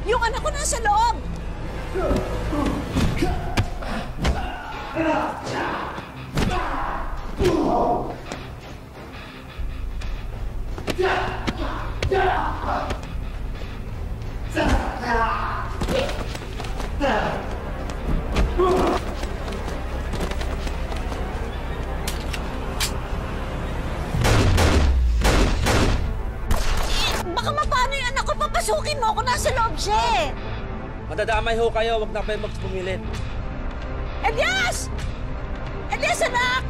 Yung anak ko nasa loob! Baka mapano yung anak ko? Papasukin mo ako, nasa loob siya eh! Madadamay ho kayo, wag na kayo magpumilit. Elias! Elias, anak!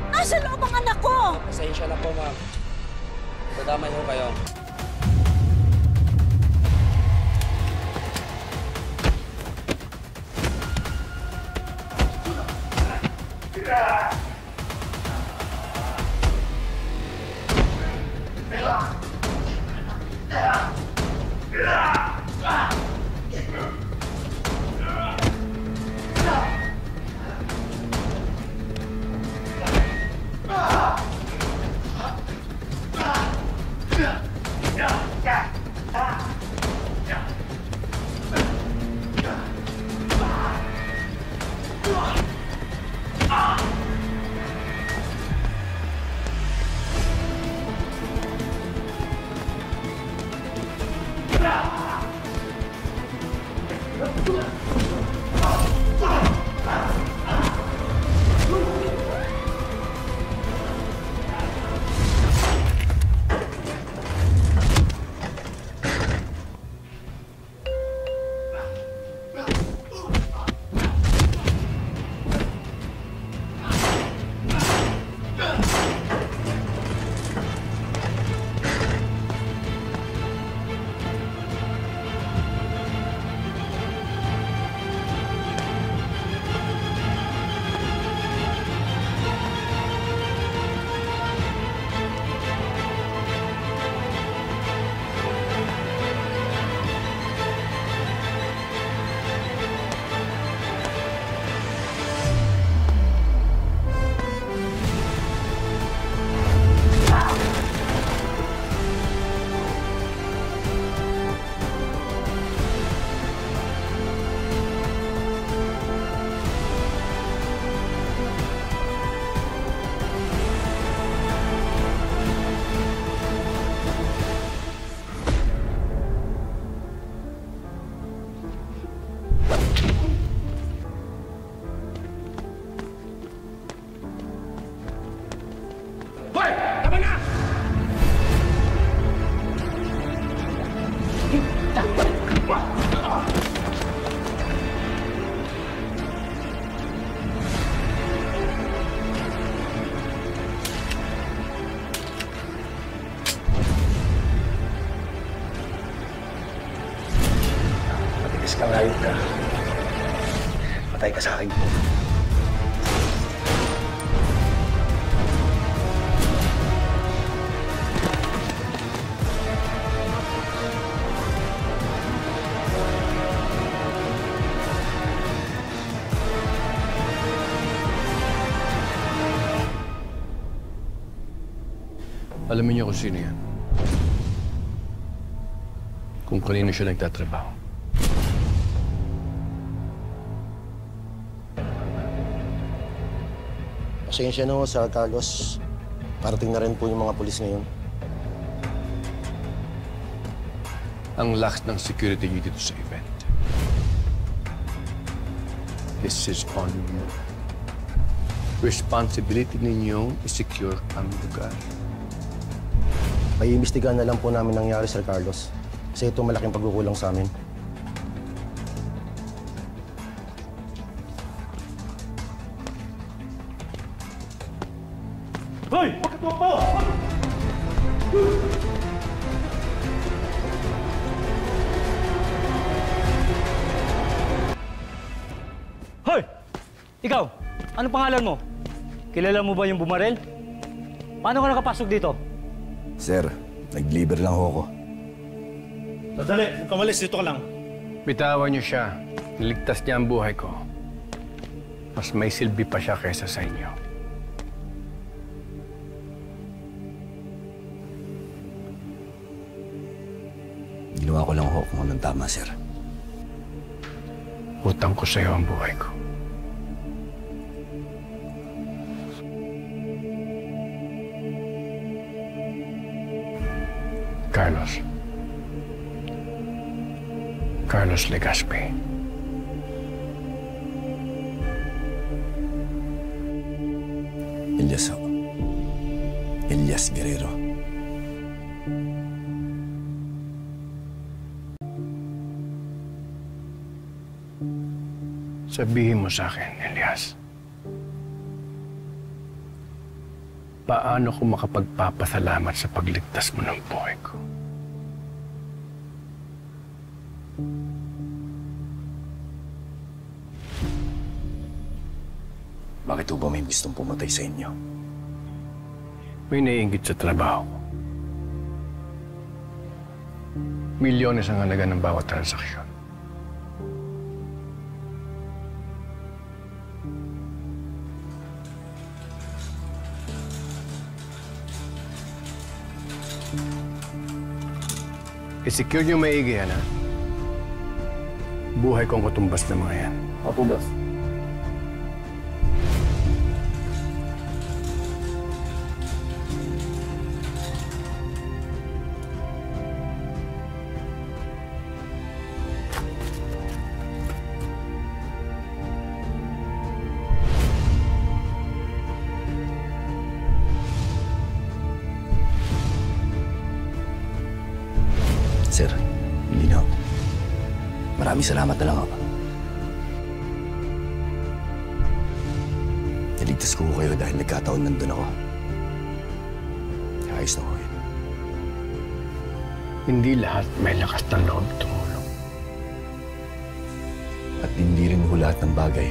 Nasa loob ang anak ko! Pasensya na po, ma'am. Madadamay ho kayo. Kangayod ka. Patay ka sa akin. Alamin niyo kung sino yan. Kung kanino siya nagtatrabaho. Pasensya na ho, Sir Carlos. Parating na rin po yung mga pulis ngayon. Ang lakas ng security niyo dito sa event. This is on you. Responsibility ninyo i-secure ang lugar. May imbestigahan na lang po namin nangyari, Sir Carlos. Kasi ito malaking pagkukulang sa amin. Hoy! Pagkatuwa po! Hoy! Ikaw! Ano pangalan mo? Kilala mo ba yung bumarel? Paano ka nakapasok dito? Sir, nag-deliver lang ho ako. Sandali, kung kamalis, dito ka lang. Bitawan niyo siya. Niligtas niya ang buhay ko. Mas may silbi pa siya kaysa sa inyo. Ginawa ko lang ho kung anong tama, sir. Utang ko sa'yo ang buhay ko. Carlos. Carlos Legaspi. Elias ho. Elias Guerrero. Sabihin mo sa akin, Elias. Paano ko makapagpapasalamat sa pagligtas mo ng buhay ko? Bakit ho ba may gustong pumatay sa inyo? May naiingit sa trabaho ko. Milyones ang halaga ng bawat transaksyon. I-secure niyo maigi yan, ha? Buhay kong kutumbas ng mga yan. Opo, boss. Sir, hindi na ho. Maraming salamat na lang ho. Naligtas ko kayo dahil nagkataon nandun ako. Ayos na ho yun. Hindi lahat may lakas ng loob tumulong. At hindi rin ho lahat ng bagay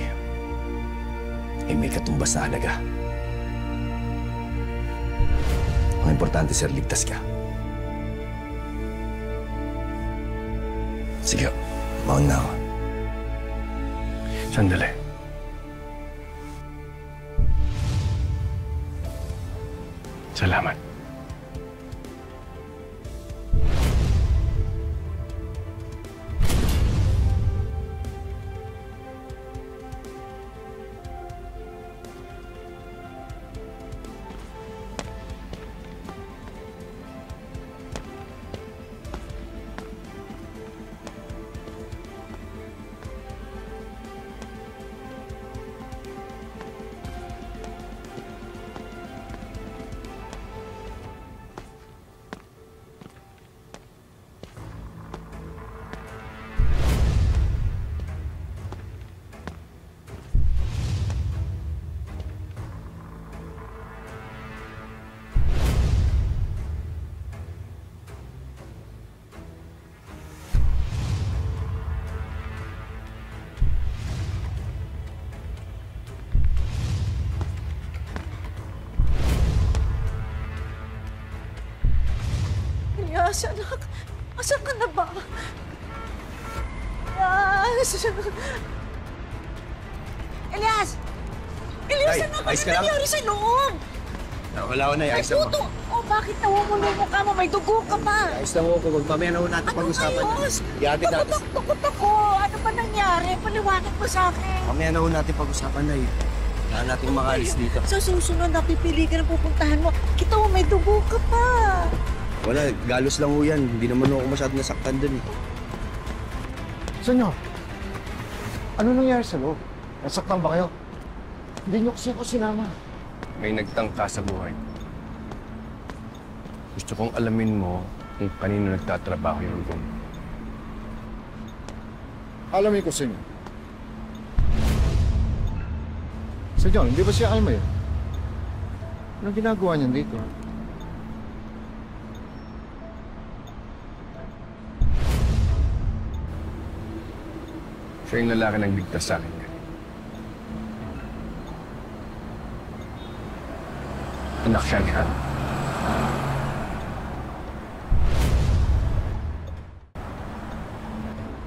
ay may katumbas na halaga. Ang importante, sir, ligtas ka. Sige, maun na ako. Sandali. Salamat. Elias, anak. Asan ka na ba? Elias! Elias! Elias, Nay, anak! ayos Ano ka lang? nangyari sa loob? Wala ko na, Ay, ayos lang ho. puto! Oh, bakit nawumulo yung mukha mo? May dugo ka pa! Ayos lang ho. Kung mamaya na ho natin Ano pag-usapan. ayos? Ihatid natin. Takot ako! Ano ba nangyari? Paliwanag mo sa akin. Mamaya na ho natin pag-usapan na eh. Kailangan natin makalis dito. Sa susunod, napipili ka na pupuntahan mo. Kita mo, may dugo ka pa. Wala, galos lang ho yan. Hindi naman ako masyadong nasaktan dun eh. Senyor, ano nangyari sa loob? Nasaktan ba kayo? Hindi niyo kasi ako sinama. May nagtangka sa buhay. Gusto kong alamin mo kung kanino nagtatrabaho yung room. Alamin ko, senyor. Senyor, hindi ba siya Alma yun? Anong ginagawa niyan dito? Siya yung lalaki nang ligtas sa akin. Anak siya niya.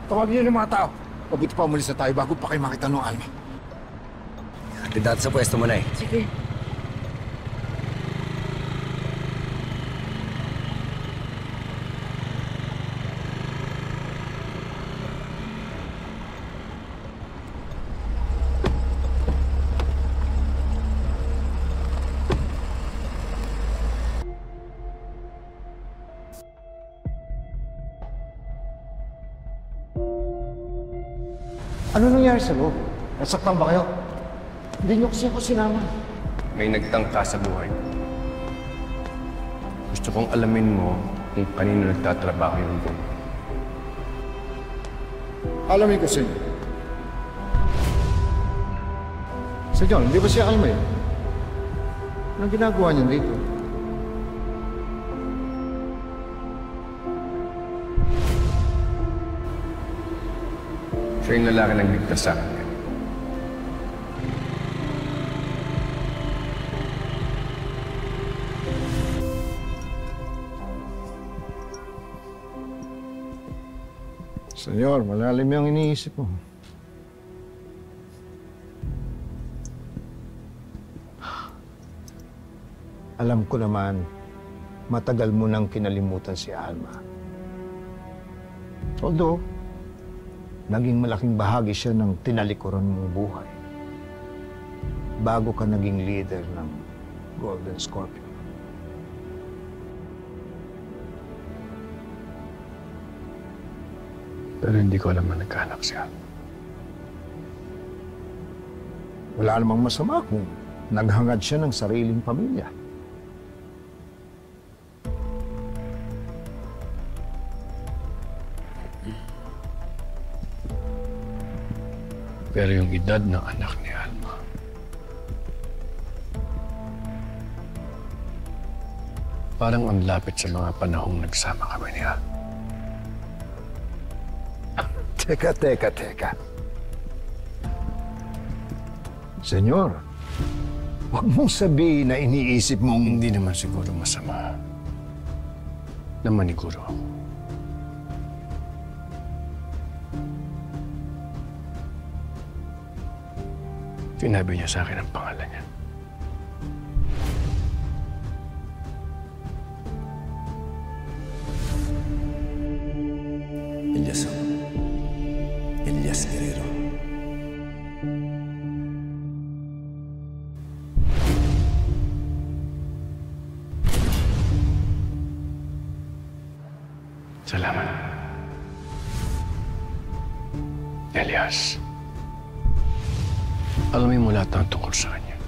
Tawagin niyo yung mga tao. Mabuti pa umalis na tayo bago pa kayo makita ng Alma. Hatid natin sa pwesto mo na eh. Sige. Ano nangyari sa loob? Nasaktan ba kayo? Hindi niyo kasi ako sinama. May nagtangka sa buhay ko. Gusto kong alamin mo kung kanino nagtatrabaho yung buhay. Alamin ko sa inyo. Sir John, hindi ba siya Alma yun? Anong ginagawa niya dito? Siya yung lalaki nagligtas sa akin. Senyor, malalim yung iniisip mo. Alam ko naman, matagal mo nang kinalimutan si Alma. Although, naging malaking bahagi siya ng tinalikuran mong buhay bago ka naging leader ng Golden Scorpion. Pero hindi ko alam na nagkaanak si Alma. Wala namang masama kung naghangad siya ng sariling pamilya. Pero yung edad ng anak ni Alma, parang ang lapit sa mga panahong nagsama kami ni Alma. Teka. Senyor, huwag mong sabihin na iniisip mong... Hindi naman siguro masama na maniguro ako. Sinabi niya sa akin ang pangalan niya. Elias Guerrero. Salamat. Elias. Alamin mo lahat ng tungkol sa kanya.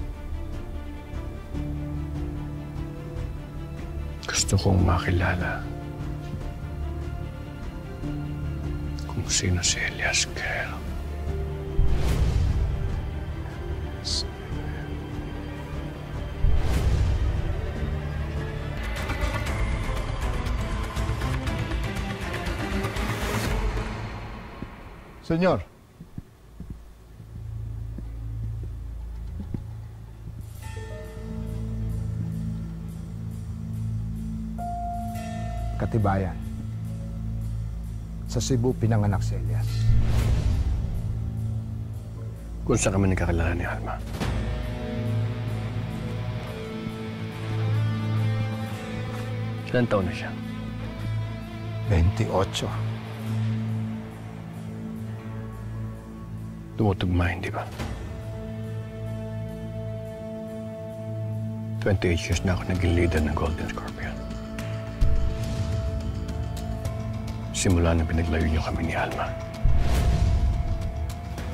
Gusto kong makilala kung sino si Elias Guerrero. Senyor, Katibayan. Sa Cebu pinanganak si Elias. Kung saan kami nagkakilala ni Alma. Ilan taon na siya? 28. Tumutugma, hindi ba? 28 years na ako naging leader ng Golden Scorpion. Simula na pinaglayo niyo kami ni Alma.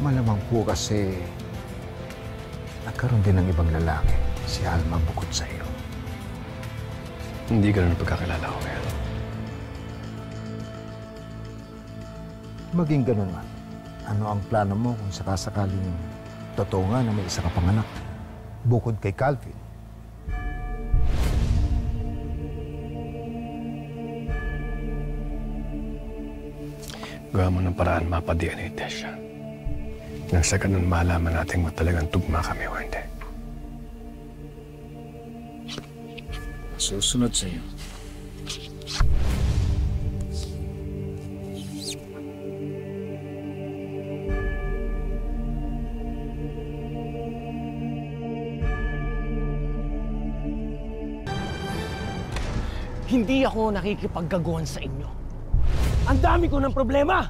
Malamang po kasi nagkaroon din ng ibang lalaki si Alma bukod sa iyo. Hindi ganun ang pagkakilala ko ngayon. Maging ganun man. Ano ang plano mo kung sakasakaling totoo nga na may isa ka pang anak bukod kay Calvin? Gawa mo ng paraan mapa-DNA test siya. Nang sa ganun malaman natin kung talagang tugma kami o hindi. Susunod sa iyo. Hindi ako nakikipaggaguhan sa inyo. Ang dami ko ng problema!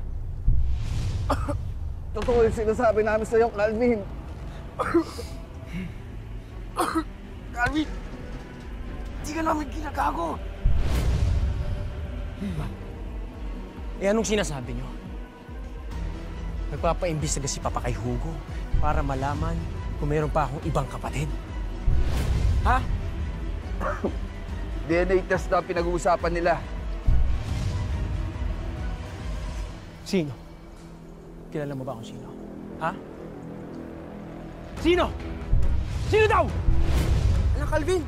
Totoo yung sinasabi namin sa'yo, Calvin. Calvin! Hindi ka namin ginagago! Eh, anong sinasabi nyo? Nagpapaimbestiga si Papa kay Hugo para malaman kung meron pa akong ibang kapatid. Ha? DNA test na pinag-uusapan nila. Sino? Kilala mo ba kung sino? Ha? Sino? Sino daw? Anak Calvin!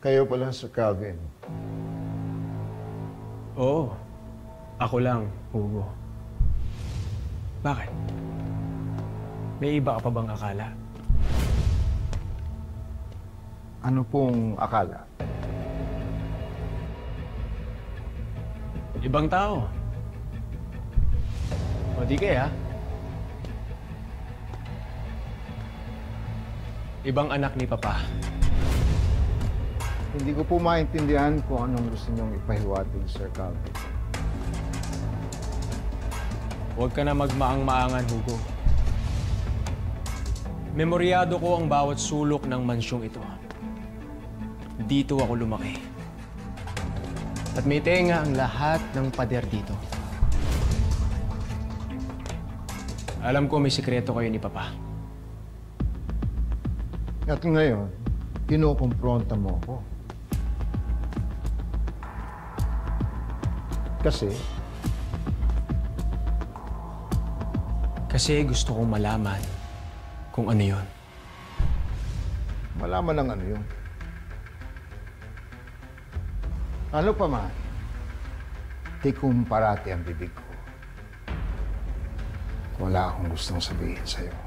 Kayo pala, Sir Calvin. Oo. Ako lang, Hugo. Bakit? May iba ka pa bang akala? Ano pong akala? Ibang tao. O di kaya? Ibang anak ni Papa. Hindi ko po maintindihan kung anong gusto niyong ipahiwatig, Sir Calvin. Huwag ka na magmaang-maangan, Hugo. Memoryado ko ang bawat sulok ng mansyong ito. Dito ako lumaki. At may tenga ang lahat ng pader dito. Alam ko may sikreto kayo ni Papa. At ngayon, kinukumpronta mo ako. Kasi gusto kong malaman kung ano yun. Malaman ng ano yun. Ano pa man, tikum parati ang bibig ko. Wala akong gustong sabihin sa'yo.